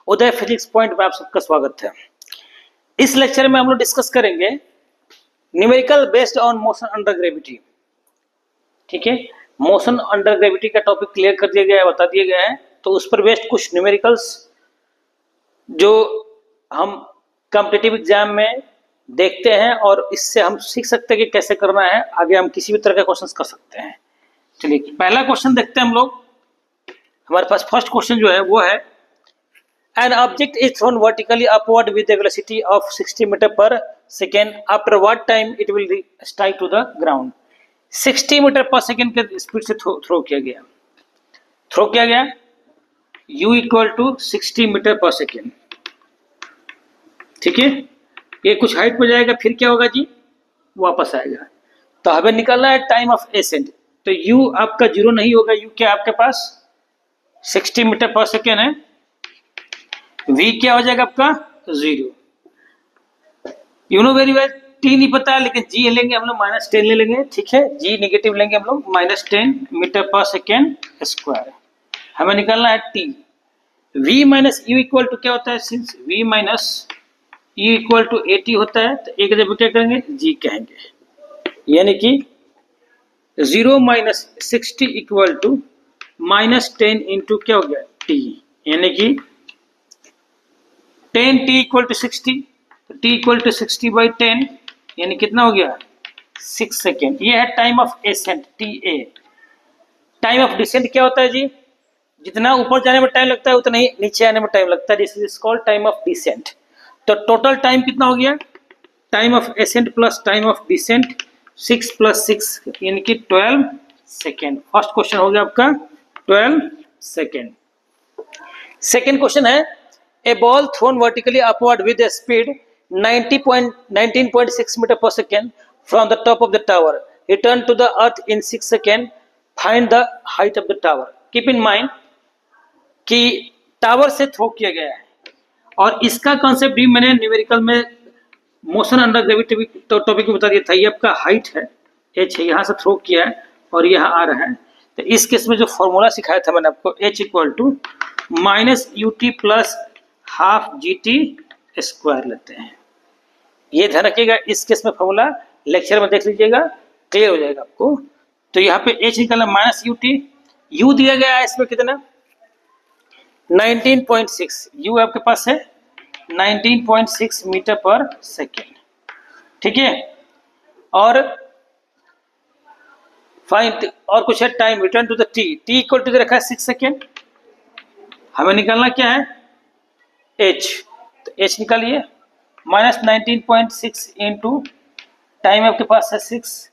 उदय physics point में आप सबका स्वागत है। इस लेक्चर में हम लोग डिस्कस करेंगे numerical based on motion under gravity. ठीक है, मोशन अंडर ग्रेविटी का टॉपिक क्लियर कर दिया गया है, बता दिया गया है। तो उस पर बेस्ड कुछ न्यूमेरिकल्स जो हम कॉम्पिटिटिव एग्जाम में देखते हैं और इससे हम सीख सकते हैं कि कैसे करना है, आगे हम किसी भी तरह का क्वेश्चन कर सकते हैं। चलिए पहला क्वेश्चन देखते हैं हम लोग। हमारे पास फर्स्ट क्वेश्चन जो है वो है An object is thrown vertically upward with a velocity of 60 meter per second. After what time it will strike to the ground? 60 metre पर सेकेंड के स्पीड से थ्रो किया गया u इक्वल टू 60 मीटर पर सेकेंड। ठीक है, ये कुछ हाइट पर जाएगा, फिर क्या होगा जी, वापस आएगा। तो हमें निकालना है टाइम ऑफ एसेंट। तो u आपका जीरो नहीं होगा, u क्या आपके पास 60 मीटर पर सेकेंड है, v क्या हो जाएगा आपका 0। You know very well, t नहीं पता है लेकिन g लेंगे हम लोग -10 ले लेंगे। ठीक है, g नेगेटिव लेंगे हम लोग, -10 मीटर पर सेकेंड स्क्वायर। हमें निकालना है t। v minus u equal to क्या होता है, since v minus u equal to 80 होता है, तो एक जब क्या करेंगे g कहेंगे, यानी कि 0 माइनस 60 इक्वल टू -10 इंटू क्या हो गया t, यानी कि 10 t इक्वल टू 60, तो t इक्वल टू 60 बाई 10 यानी कितना हो गया 6 सेकेंड। ये है time of ascent TA। Time of descent क्या होता है जी, जितना ऊपर जाने में टाइम लगता है उतना ही नीचे आने में टाइम लगता है, this is called time of descent. तो टोटल टाइम कितना हो गया, time of ascent plus time of descent 6 + 6 यानी कि 12 सेकेंड। फर्स्ट क्वेश्चन हो गया आपका 12 सेकेंड। सेकेंड क्वेश्चन है A ball thrown vertically upward with a speed 19.6 meter per second from the top of the tower. Return to the earth in 6 seconds. Find the height of the tower. Keep in mind कि tower से throw किया गया है और इसका concept भी मैंने numerical में मोशन अंडर ग्रेविटी टॉपिक में बता दिया था। ये आपका हाइट है h है, यहाँ से थ्रो किया है और यहाँ आ रहा है। तो इस केस में जो फॉर्मूला सिखाया था मैंने आपको, h equal to -ut plus half GT square लेते हैं। ये ध्यान रखिएगा, इस केस में फॉर्मूला लेक्चर में देख लीजिएगा, क्लियर हो जाएगा आपको। तो यहाँ पे h निकाला -ut, u दिया गया है इसमें कितना 19.6, u आपके पास है 19.6 मीटर पर सेकेंड। ठीक है, और फाइंड और कुछ है time, return to the t equal to रखा है 6 सेकेंड। हमें निकालना क्या है h, तो h निकालिए -19.6 इंटू टाइम आपके पास है 6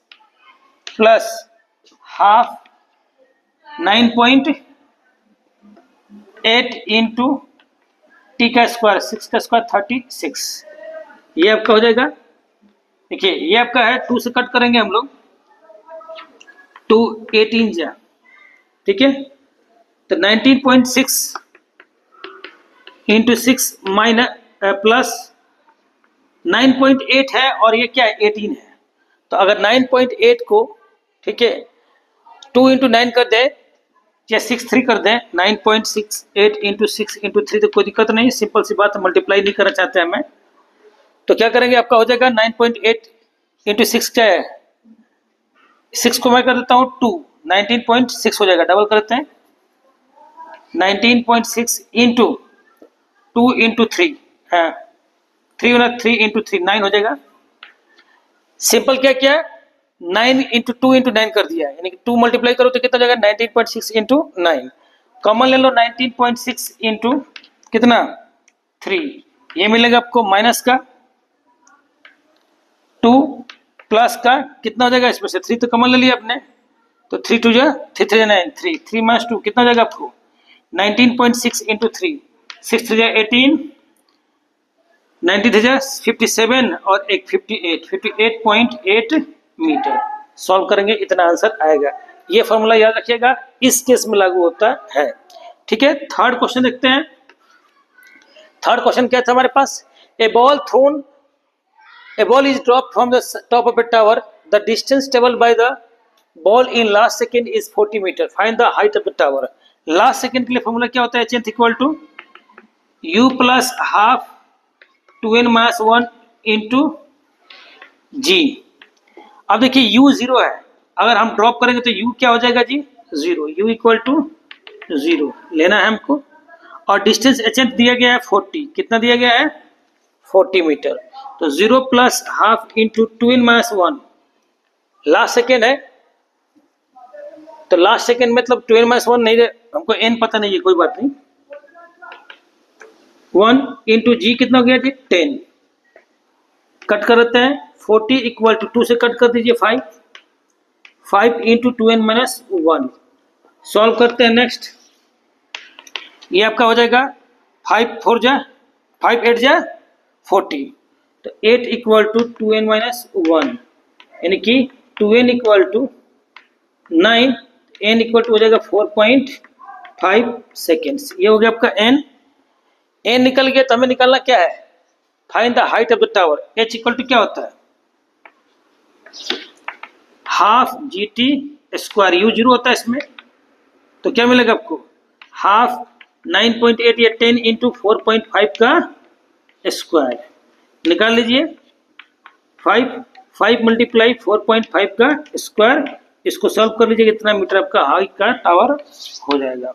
प्लस हाफ 9.8 इंटू t का स्क्वायर 6 का स्क्वायर 36। ये आपका हो जाएगा, देखिए ये आपका है 2 से कट करेंगे हम लोग, 2 18 जा। ठीक है, तो 19.6 इंटू 6 माइनस प्लस 9.8 है और ये क्या है 18 है। तो अगर 9.8 को, ठीक है, 2 इंटू 9 कर दे या 6 3 कर दे, 9.68 इंटू 6 इंटू 3, तो कोई दिक्कत नहीं, सिंपल सी बात, मल्टीप्लाई नहीं करना चाहते हैं हमें। तो क्या करेंगे, आपका हो जाएगा 9.8 इंटू 6 क्या है, 6 को मैं कर देता हूँ 2, 19.6 हो जाएगा, डबल करते हैं 19.6 इंटू 2 इंटू 3, हाँ 3 होना 3 इंटू 3 9 हो जाएगा। सिंपल क्या किया, 9 इंटू 2 इंटू 9 कर दिया, यानी कि 2 मल्टीप्लाई करो तो कितना हो जाएगा 19.6 इंटू 9। कॉमन ले लो, 19.6 इंटू कितना 3, ये मिलेगा आपको माइनस का 2 प्लस का कितना हो जाएगा, इसमें से 3 तो कॉमन ले लिया आपने, तो 3 2 जा 3 3 9 3 3 माइनस 2 कितना हो जाएगा आपको 19.6 इंटू 3, 6 3 18, 90 57 और एक 58.8 मीटर। सॉल्व करेंगे इतना आंसर आएगा। ये फॉर्मूला याद रखिएगा, इस केस में लागू होता है। ठीक है, थर्ड क्वेश्चन देखते हैं। थर्ड क्वेश्चन क्या था हमारे पास, a ball is drop from the top of a tower, the distance travelled by the ball in last second is 40 metre, find the height of the tower. Last second के लिए formula क्या होता है, h equal to u plus half 2n-1 into g. अब देखिए u 0 है, अगर हम ड्रॉप करेंगे तो u क्या हो जाएगा जी, 0, u इक्वल टू 0 लेना है हमको। और डिस्टेंस एच दिया गया है 40, कितना दिया गया है 40 मीटर। तो 0 plus half into 2n-1 last second है, तो लास्ट सेकेंड मतलब 2n-1 नहीं, हमको n पता नहीं है, कोई बात नहीं। 1 इंटू जी कितना हो गया जी 10, कट कर देते हैं 40 इक्वल टू 2 से कट कर दीजिए 5, 5 इंटू 2n-1 सॉल्व करते हैं। नेक्स्ट ये आपका हो जाएगा 5 4 जा 5 8 जा 40, तो 8 इक्वल टू 2n-1 यानी कि 2n equal to 9, n equal to हो जाएगा 4.5 सेकेंड्स। ये हो गया आपका n निकल गया। तो हमें निकालना क्या है, find the height of the tower. h equal to क्या होता है, half G T square, u 0 होता है इसमें, तो क्या मिलेगा आपको हाफ 9.8 या 10 इंटू 4.5 का स्क्वायर। निकाल लीजिए 5 मल्टीप्लाई 4.5 का स्क्वायर, इसको सॉल्व कर लीजिए, कितना मीटर आपका हाइट का टावर हो जाएगा।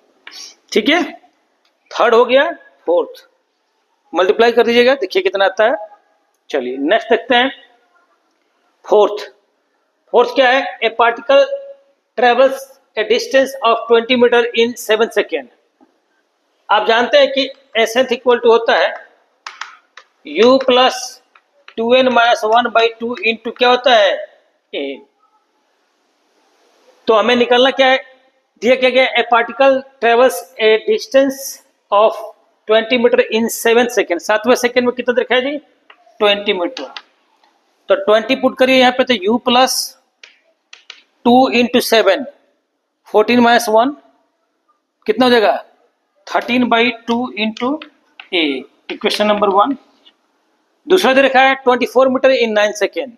ठीक है, थर्ड हो गया, फोर्थ मल्टीप्लाई कर दीजिएगा, देखिए कितना आता है। चलिए नेक्स्ट देखते हैं फोर्थ क्या है, a particle travels a distance of 20 metre in 7 second. आप जानते हैं कि एस एन इक्वल टू होता है u प्लस 2n-1/2 इंटू क्या होता है a। तो हमें निकालना क्या है, दिया क्या गया, a particle travels a distance of 20 metre in 7 second. 7वें सेकेंड में कितना दिखा है जी 20 मीटर, तो 20 पुट करिए यहाँ पे, तो u प्लस 2 इंटू 7 14-1 कितना हो जाएगा 13/2 इंटू a, इक्वेशन नंबर 1। दूसरा दे रखा है 24 मीटर इन 9 सेकेंड।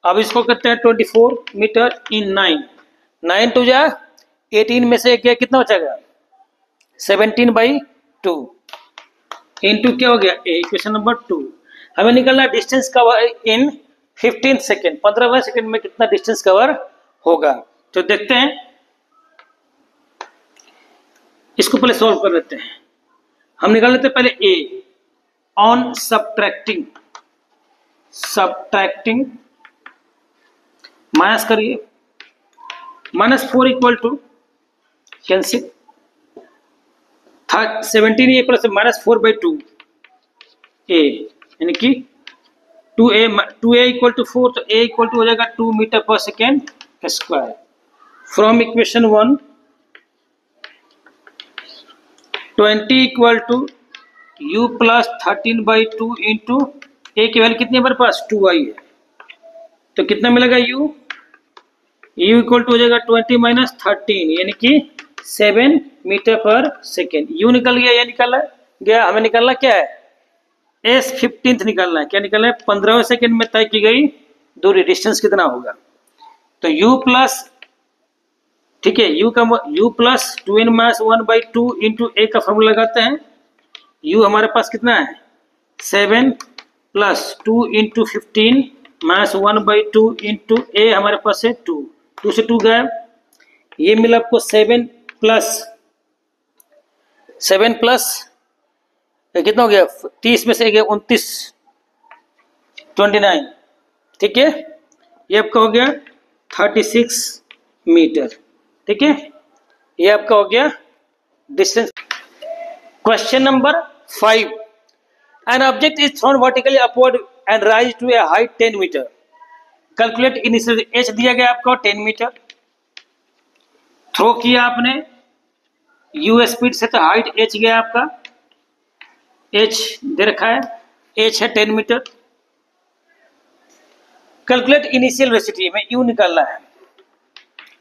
अब इसको करते हैं 24 मीटर इन 9, 9 टू जा 18 में से गया कितना बचेगा 17/2 इंटू क्या हो गया a, इक्वेशन नंबर 2। हमें निकलना डिस्टेंस कवर इन 15 सेकेंड, 15वें सेकेंड में कितना डिस्टेंस कवर होगा। तो देखते हैं, इसको पहले सॉल्व कर लेते हैं। हम निकाल लेते हैं पहले a ऑन सब्ट्रैक्टिंग माइनस करिए, -4 इक्वल टू कैंसिल 17 ये प्लस -4/2 a, यानी कि 2a इक्वल टू 4, तो a इक्वल टू हो जाएगा 2 मीटर पर second square. From equation 1 20 equal to u plus 13/2 into a की वैल्यू कितनी है हमारे पास 2 आई है, तो कितना मिलेगा u इक्वल टू हो जाएगा 20 माइनस 13 यानी कि 7 मीटर पर सेकेंड। u निकल गया, ये निकल गया। हमें निकलना क्या है s 15th निकलना है, क्या निकलना है 15वें सेकेंड में तय की गई दूरी, डिस्टेंस कितना होगा। तो u प्लस, ठीक है, u plus 2n-1/2 into a का फॉर्मूला लगाते हैं। u हमारे पास कितना है 7 प्लस 2 इंटू 15 -1/2 इंटू a हमारे पास है 2, 2 से 2 गया, ये मिला आपको 7 प्लस कितना हो गया 30 में से गया 29 29, ठीक है, ये आपका हो गया 36 मीटर। ठीक है, ये आपका हो गया distance. Question number 5, an object is thrown vertically upward and rise to a height 10 metre. Calculate initial H दिया गया आपको 10 मीटर, थ्रो किया आपने u स्पीड से, तो हाइट h गया आपका, h दे रखा है, h है 10 मीटर। कैलकुलेट इनिशियल वेलोसिटी में u निकालना है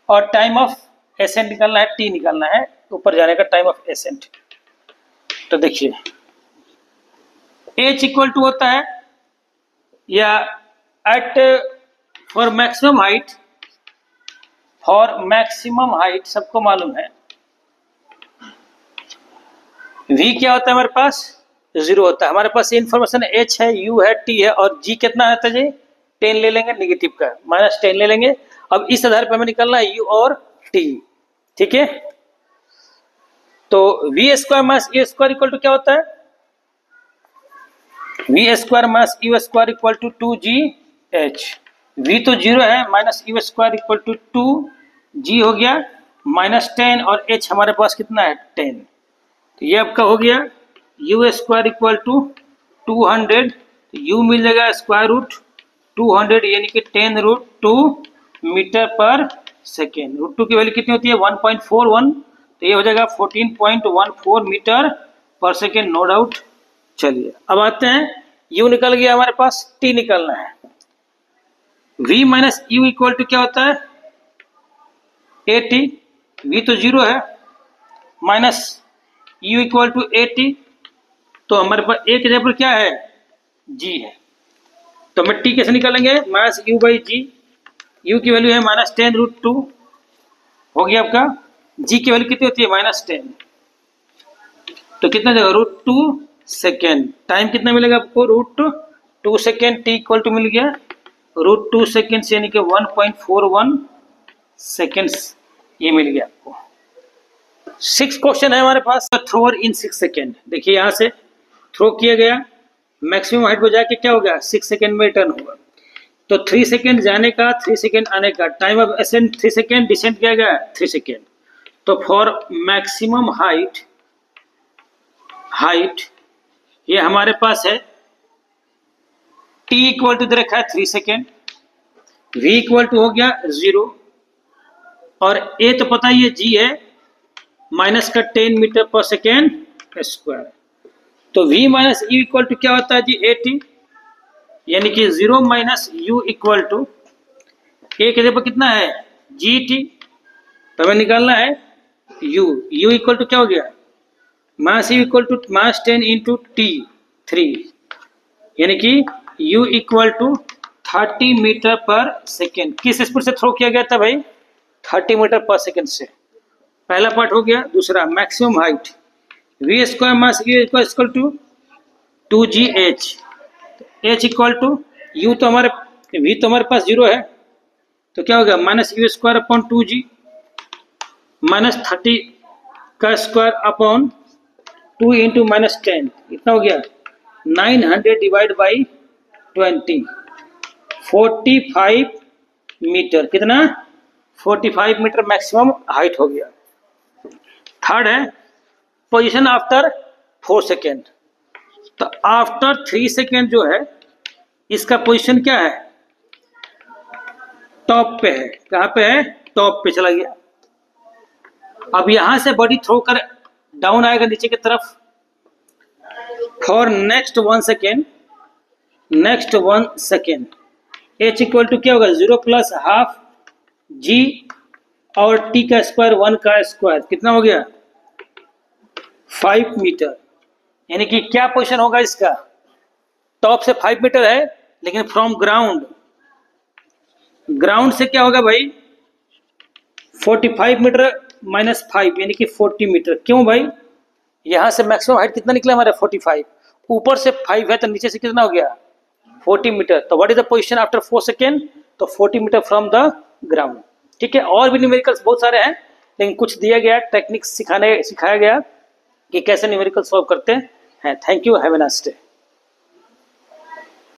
और टाइम ऑफ एसेंट निकालना है, t निकालना है, ऊपर जाने का टाइम ऑफ एसेंट। तो देखिए h इक्वल टू होता है, या एट फॉर मैक्सिमम हाइट सबको मालूम है v क्या होता है हमारे पास जीरो होता है। हमारे पास ये इन्फॉर्मेशन एच है, यू है, टी है और जी कितना है जी 10 ले लेंगे, नेगेटिव का -10 ले लेंगे। अब इस आधार पर हमें निकलना है यू और टी। ठीक है, तो V square minus A square equal to क्या होता है, V square minus U square equal to 2gh। V तो जीरो है, minus U square equal to 2g हो गया -10 और h हमारे पास कितना है 10। तो ये आपका हो गया u square equal to 200, u मिल जाएगा स्क्वायर रूट 200 यानी कि 10√2 मीटर पर सेकेंड। √2 की वैल्यू कितनी होती है 1.41, तो ये हो जाएगा 14.14 मीटर पर सेकेंड, नो डाउट। चलिए अब आते हैं, u निकल गया हमारे पास, t निकलना है। v minus u equal to क्या होता है at, v तो जीरो है, minus u equal to at, तो हमारे पास एक जगह पर क्या है g है, तो हम t कैसे निकालेंगे minus u by g. u की वैल्यू है -10√2 हो गया आपका, g की वैल्यू कितनी होती है -10, तो कितना जगह √2 सेकेंड। टाइम कितना मिलेगा आपको √2 सेकेंड, t इक्वल टू मिल गया √2 सेकेंड यानी कि 1.41 सेकेंड्स, ये मिल गया आपको। 6 क्वेश्चन है हमारे पास, थ्रोअर इन 6 सेकेंड। देखिए यहाँ से थ्रो किया गया, मैक्सिमम हाइट पर जाके क्या होगा 6 सेकेंड में रिटर्न होगा, तो 3 सेकेंड जाने का 3 सेकेंड आने का, time of ascent 3 second, descent किया गया 3 सेकेंड। तो फॉर मैक्सिमम हाइट ये हमारे पास है t इक्वल टू दे रखा है 3 सेकेंड, v इक्वल टू हो गया 0 और a तो पता ही है g है माइनस का 10 मीटर पर सेकेंड स्क्वायर। तो v minus u equal to क्या होता है जी 80, यानी कि 0 minus u equal to a के जगह पर कितना है gt, तो हमें निकालना है u इक्वल टू क्या हो गया मास u equal to -10 into t 3, यानी कि u इक्वल टू 30 मीटर पर सेकेंड। किस स्पीड से थ्रो किया गया था भाई 30 मीटर पर सेकेंड से, पहला पार्ट हो गया। दूसरा maximum height v square minus u equal to 2gh, h equal to u तो हमारे v तो हमारे पास 0 है, तो क्या हो गया -u स्क्वायर अपॉन 2g -30 का स्क्वायर अपॉन 2 इंटू -10, इतना हो गया 900 डिवाइड बाई 20, 45 मीटर, कितना 45 मीटर मैक्सिमम हाइट हो गया। थर्ड है पोजीशन आफ्टर 4 सेकेंड, तो आफ्टर 3 सेकेंड जो है इसका पोजीशन क्या है टॉप पे है, कहां पे है टॉप पे चला गया। अब यहां से बॉडी थ्रो कर डाउन आएगा नीचे की तरफ, for next 1 second h equal to क्या होगा 0 प्लस हाफ g और t का स्क्वायर 1 का स्क्वायर, कितना हो गया 5 मीटर, यानी कि क्या पोजीशन होगा इसका टॉप से 5 मीटर है, लेकिन फ्रॉम ग्राउंड से क्या होगा भाई 45 मीटर -5 यानी कि 40 मीटर। क्यों भाई यहां से मैक्सिमम हाइट कितना निकला हमारा 45, ऊपर से 5 है तो नीचे से कितना हो गया 40 मीटर। तो what is the position after 4 second, तो 40 मीटर फ्रॉम द ग्राउंड। ठीक है, और भी न्यूमेरिकल्स बहुत सारे हैं, लेकिन कुछ दिया गया टेक्निक्स सिखाया गया कि कैसे न्यूमेरिकल सॉल्व करते हैं। Thank you, have a nice day.